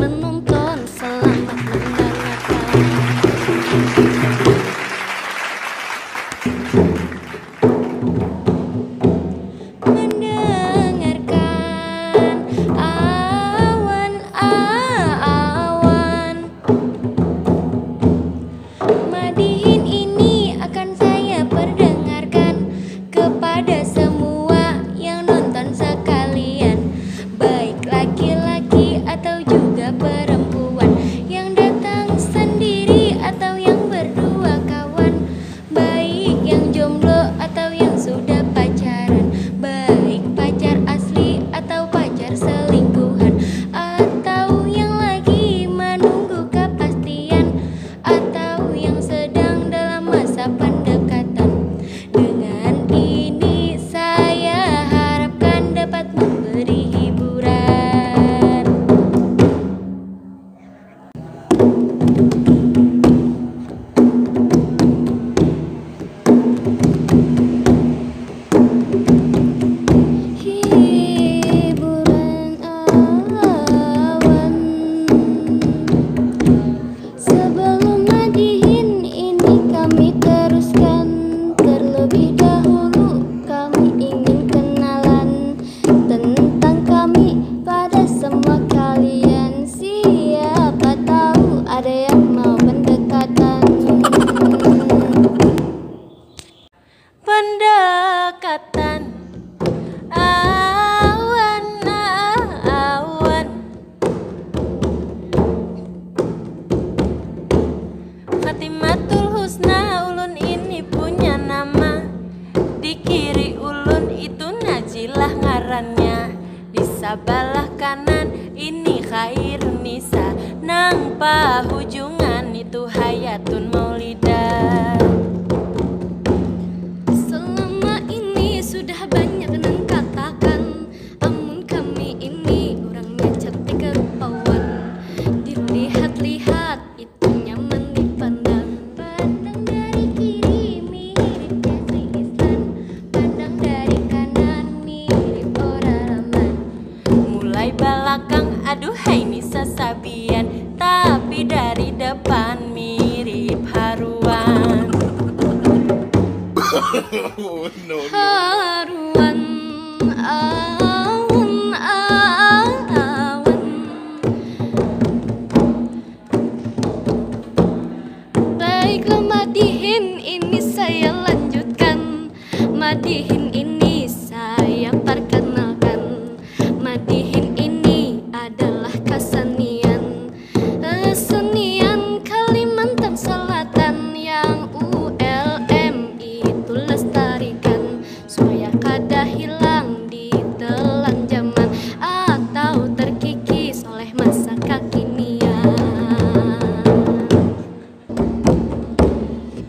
penonton, selamat mendengarkan. Mendengarkan awan-awan, Madihin ini akan saya perdengarkan kepada semua yang nonton sekalian, baik laki-laki atau juga perempuan, yang datang sendiri atau yang berdua kawan, baik yang jomblo atau yang sudah pacaran, baik pacar asli atau pacar selingkuhan, atau yang lagi menunggu kepastian, atau yang sedang dalam masa pendekatan. Dengan ini saya harapkan dapat memberi hiburan. Hiburan awan. Sebelum Madihin ini kami teruskan, terlebih dahulu kami ingin kenalan tentang kami pada semua kalian. Siapa tahu ada yang mau pendekatan. Pendekatan awan-awan, Khatimatul Husna, ulun ini punya nama. Di kiri ulun itu Najilah ngarannya, di sebelah kanan ini Khairunisa, nang pahujungan itu Hayatun Maulidah. Selama ini sudah banyak nang katakan, amun kami ini orangnya cantik kerupawan, dilihat-lihat itu nyaman dipandang. Pandang dari kiri mirip Jesse Islan, pandang dari kanan mirip Ora Rahman. Mulai belakang aduhai Nisa Sabian, tapi dari depan mirip Haruan. Haruan awan-awan. Baiklah Madihin ini saya lanjutkan, Madihin ini saya perkenalkan. Madihin ini adalah kesenian, kesenian Kalimantan Selatan yang ULM itu lestarikan, supaya kada hilang ditelan zaman atau terkikis oleh masa kekinian.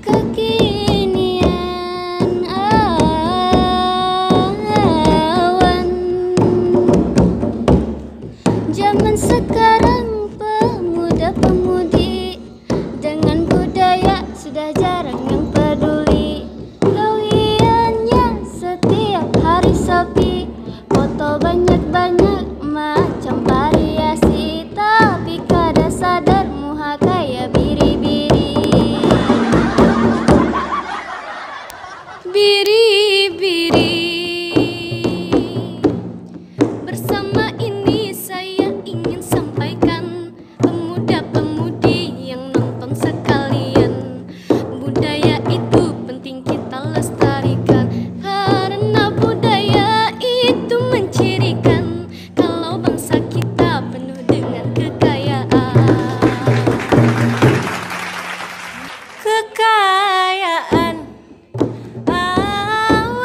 Kekinian awan. Zaman sekarang pemuda-pemudi dengan budaya sudah jarang yang peduli. Gawiannya setiap hari sepi, foto banyak-banyak macam variasi, tapi kada sadar muha kayak biri-biri. Biri-biri. Bersama ini saya ingin sampaikan, pemuda-pemudi yang nonton sekalian, budaya itu penting kita lestarikan, karena budaya itu mencirikan kalau bangsa kita penuh dengan kekayaan. Kekayaan awan-awan.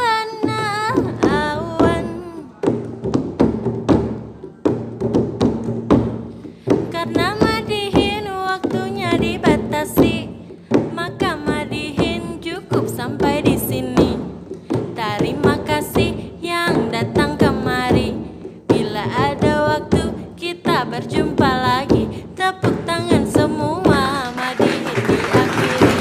Karena Madihin waktunya dibatasi, maka Madihin cukup sampai di sini. Terima kasih yang datang kemari. Bila ada waktu kita berjumpa lagi. Tepuk tangan semua, Madihin diakhiri.